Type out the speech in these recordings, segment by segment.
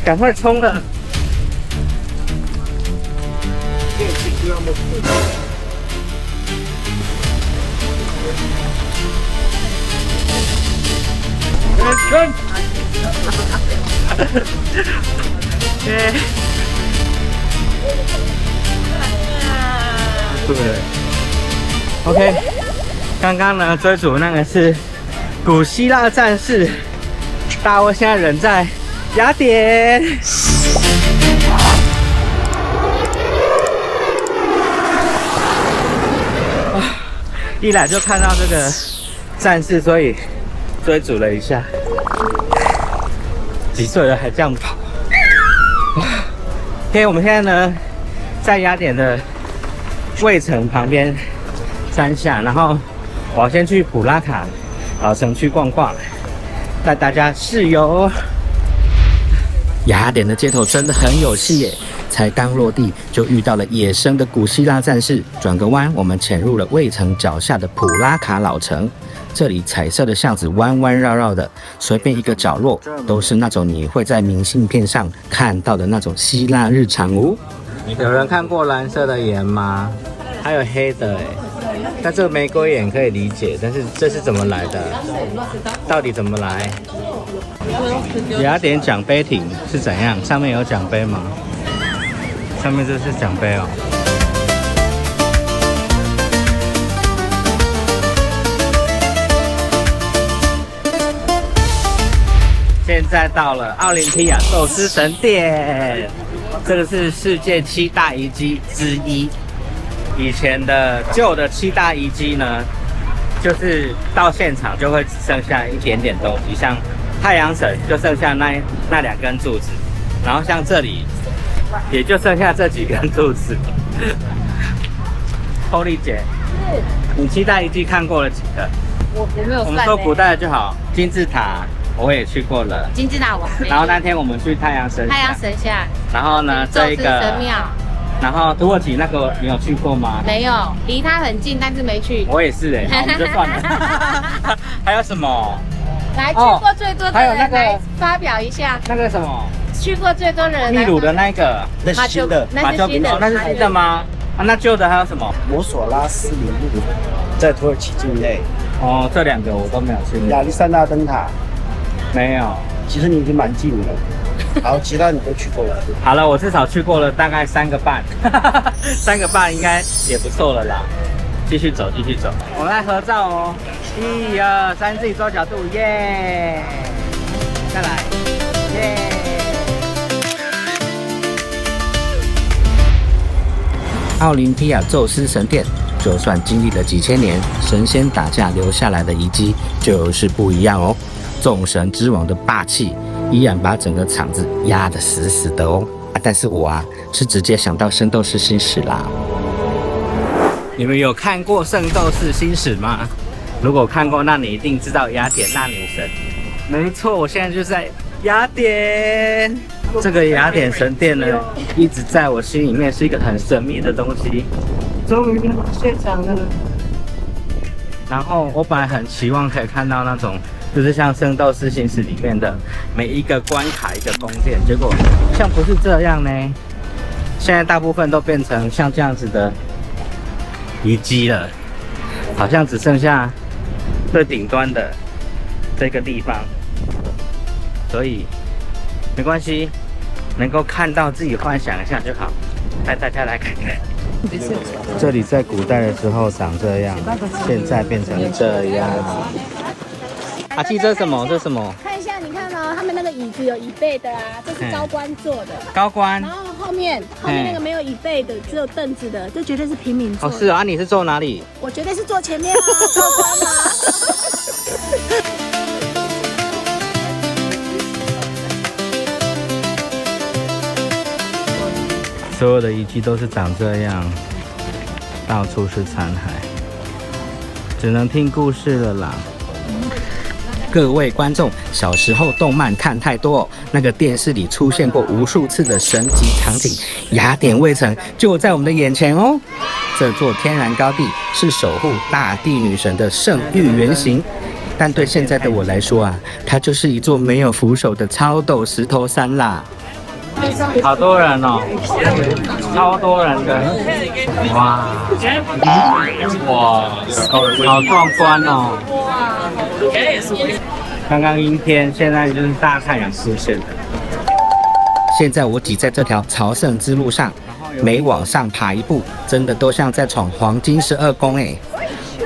赶快冲了！跟，对 ，OK， 刚刚呢追逐那个是古希腊战士，大卫现在人在雅典。一来就看到这个战士，所以追逐了一下。几岁了还这样跑？OK， 我们现在呢在雅典的卫城旁边山下，然后我要先去普拉卡老城区逛逛，带大家室游。雅典的街头真的很有戏耶！才刚落地就遇到了野生的古希腊战士，转个弯，我们潜入了卫城脚下的普拉卡老城。这里彩色的巷子弯弯绕绕的，随便一个角落都是那种你会在明信片上看到的那种希腊日常哦。有人看过蓝色的盐吗？还有黑的哎，那这个玫瑰盐可以理解，但是这是怎么来的？到底怎么来？雅典奖杯亭是怎样？上面有奖杯吗？上面这是奖杯哦。现在到了奥林匹亚宙斯神殿，这个是世界7大遗迹之一。以前的旧的7大遗迹呢，就是到现场就会只剩下一点点东西，像太阳神就剩下那2根柱子，然后像这里也就剩下这几根柱子。Holy 姐，你7大遗迹看过了几个？我没有算。我们说古代就好，金字塔我也去过了，金字塔我没去。然后那天我们去太阳神下，然后呢这一个神庙，然后土耳其那个你有去过吗？没有，离它很近，但是没去。我也是哎，好，我们就算了。还有什么？来去过最多的人来发表一下。那个什么？去过最多的人。秘鲁的那个，那是新的，马丘比丘，那是新的吗？啊，那旧的还有什么？摩索拉斯林路，在土耳其境内。哦，这2个我都没有去过。亚历山大灯塔没有。其实你已经蛮近了。好，其他你都去过了。好了，我至少去过了大概3个半，3个半应该也不错了啦。继续走，继续走。我们来合照哦，1、2、3，自己抓角度，耶！再来，耶！奥林匹亚宙斯神殿，就算经历了几千年，神仙打架留下来的遗迹就是不一样哦。众神之王的霸气依然把整个场子压得死死的哦。但是我是直接想到《圣斗士星矢》啦。你们有看过《圣斗士星矢》吗？如果看过，那你一定知道雅典娜女神。没错，我现在就在雅典。这个雅典神殿呢，一直在我心里面是一个很神秘的东西。终于到现场了。然后我本来很期望可以看到那种，就是像《圣斗士星矢》里面的每一个关卡一个宫殿，结果像不是这样呢。现在大部分都变成像这样子的遗迹了，好像只剩下最顶端的这个地方，所以没关系，能够看到自己幻想一下就好。带大家来看看，这里在古代的时候长这样，现在变成这样。阿七，这是什么？这是什么？看一下，你看哦，他们那个椅子有椅背的啊，这是高官坐的。高官。然后后面那个没有椅背的，只有凳子的，这绝对是平民坐的。哦，是啊，你是坐哪里？我绝对是坐前面啊，高官啊。所有的遗迹都是长这样，到处是残骸，只能听故事了啦。各位观众，小时候动漫看太多哦，那个电视里出现过无数次的神级场景，雅典卫城就在我们的眼前哦。这座天然高地是守护大地女神的圣域原型，但对现在的我来说啊，它就是一座没有扶手的超陡石头山啦。好多人哦，超多人的，哇，好壮观哦！刚刚阴天，现在就是大太阳出现了。现在我挤在这条朝圣之路上，每往上爬一步，真的都像在闯黄金12宫哎。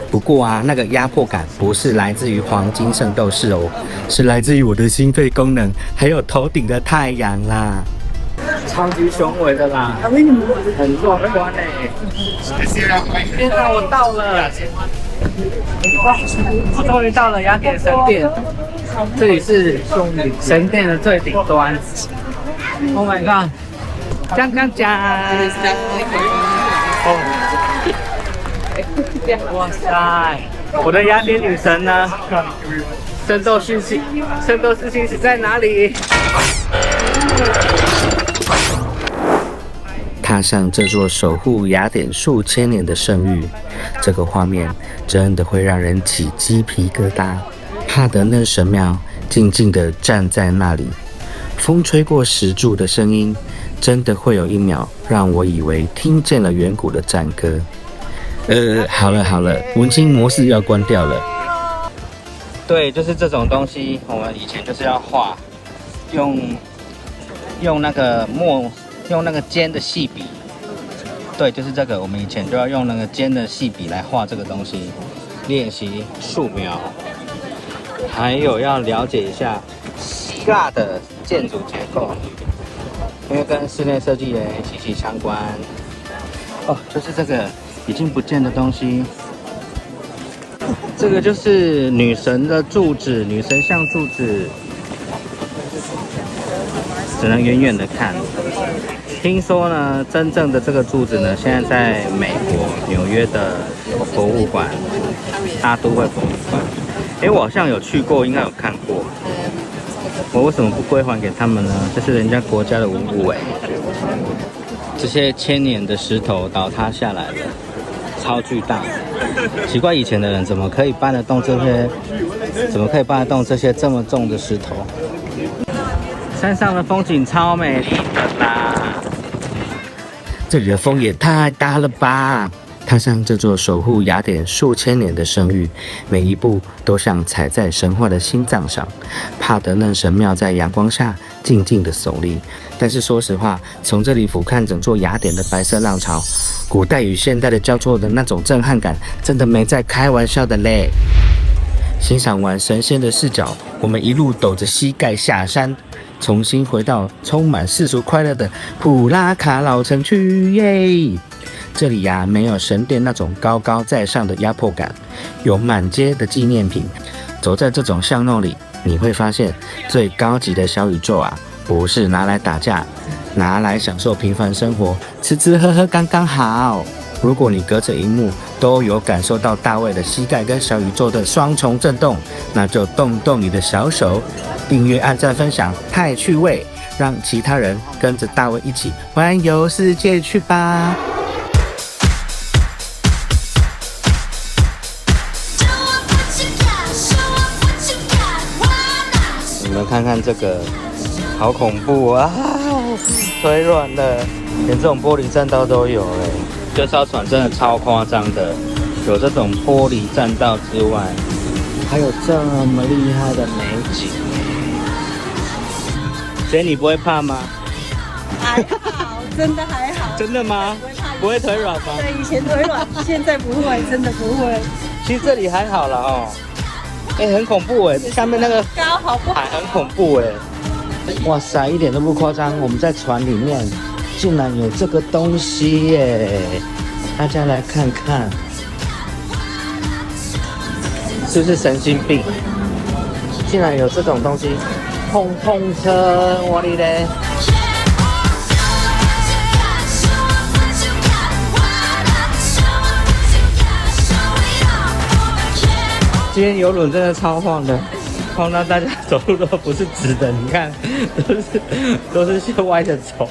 不过啊，那个压迫感不是来自于黄金圣斗士哦，是来自于我的心肺功能，还有头顶的太阳啦。超级雄伟的啦，很壮观哎！天哪，我到了！我终于到了雅典神殿，这里是神殿的最顶端。Oh my god！ 锵锵锵！哇塞！我的雅典女神呢？圣斗士星矢在哪里？踏上这座守护雅典数千年的圣域，这个画面真的会让人起鸡皮疙瘩。帕德嫩神庙静静地站在那里，风吹过石柱的声音，真的会有一秒让我以为听见了远古的战歌。好了，文青模式要关掉了。对，就是这种东西，我们以前就是要画，用那个尖的细笔，对，就是这个。我们以前就要用那个尖的细笔来画这个东西，练习素描，还有要了解一下希腊的建筑结构，因为跟室内设计也息息相关。哦，就是这个已经不见的东西，这个就是女神的柱子，女神像柱子，只能远远的看。听说呢，真正的这个柱子呢，现在在美国纽约的博物馆，大都会博物馆。我好像有去过，应该有看过。我为什么不归还给他们呢？这是人家国家的文物这些千年的石头倒塌下来了，超巨大。奇怪，以前的人怎么可以搬得动这些这么重的石头？山上的风景超美丽的啦！这里的风也太大了吧！踏上这座守护雅典数千年的圣域，每一步都像踩在神话的心脏上。帕德嫩神庙在阳光下静静的耸立，但是说实话，从这里俯瞰整座雅典的白色浪潮，古代与现代的交错的那种震撼感，真的没在开玩笑的嘞！欣赏完神仙的视角，我们一路抖着膝盖下山，重新回到充满世俗快乐的普拉卡老城区耶！这里呀，没有神殿那种高高在上的压迫感，有满街的纪念品。走在这种巷弄里，你会发现最高级的小宇宙啊，不是拿来打架，拿来享受平凡生活，吃吃喝喝刚刚好。如果你隔着荧幕都有感受到大卫的膝盖跟小宇宙的双重震动，那就动动你的小手，订阅、按赞、分享，太趣味，让其他人跟着大卫一起环游世界去吧。你们看看这个，好恐怖啊！腿软了，连这种玻璃栈道都有哎。这艘船真的超夸张的，有这种玻璃栈道之外，还有这么厉害的美景。所以你不会怕吗？还好，真的还好。真的吗？不会腿软吗？对，以前腿软，现在不会，真的不会。其实这里还好啦哦。很恐怖哎，下面那个高好不好？海很恐怖哎。哇塞，一点都不夸张，我们在船里面。竟然有这个东西耶！大家来看看，是不是神经病？竟然有这种东西，碰碰车，我的嘞！今天游轮真的超晃的，晃到大家走路都不是直的，你看，都是歪着走。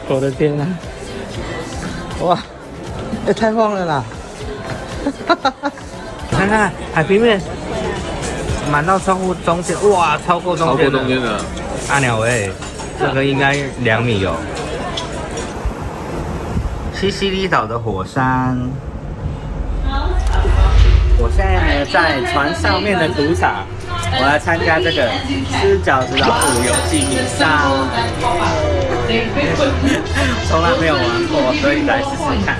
我的天啊！哇，太晃了啦！看看海平面，满到超过中间，哇，超过中间的。阿鸟喂，这个应该2米哦。西西里岛的火山。我现在呢在船上面的赌场，我来参加这个吃饺子老虎游戏比赛。从来没有玩过，所以来试试看。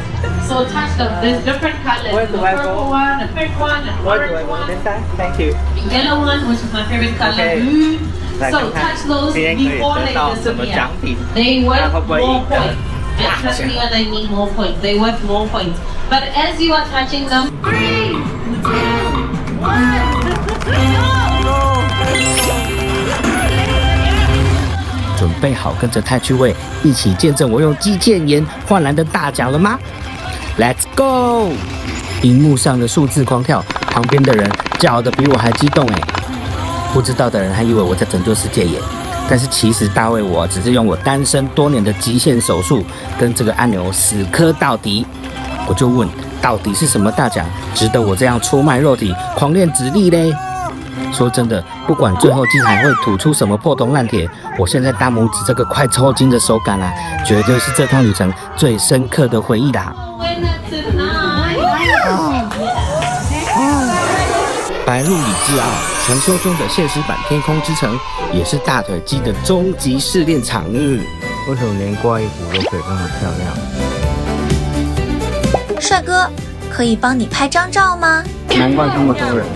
So touch them. There's different colors. Where do I go? The purple one, the pink one, the Where do I orange go one. this time? Thank you. The yellow one, which is my favorite color, Okay. blue. 来 So 看看 touch those 今天可以 before 得 they 到什么 disappear. 奖品。 They worth 会不会 more 赢的？ points. And trust me when I mean more points. They worth more points. But as you are touching them, 准备好跟着太趣味一起见证我用击剑炎换来的大奖了吗 ？Let's go！ 荧幕上的数字狂跳，旁边的人叫得比我还激动哎！不知道的人还以为我在拯救世界耶，但是其实大卫我只是用我单身多年的极限手术跟这个按钮死磕到底。我就问，到底是什么大奖值得我这样出卖肉体、狂练指力嘞？说真的，不管最后竟还会吐出什么破铜烂铁，我现在大拇指这个快抽筋的手感啊，绝对是这趟旅程最深刻的回忆啦。白鹿里之奥，传说中的现实版天空之城，也是大腿肌的终极试炼场。为什么连挂衣服都可以那么漂亮？帅哥，可以帮你拍张照吗？难怪这么多人。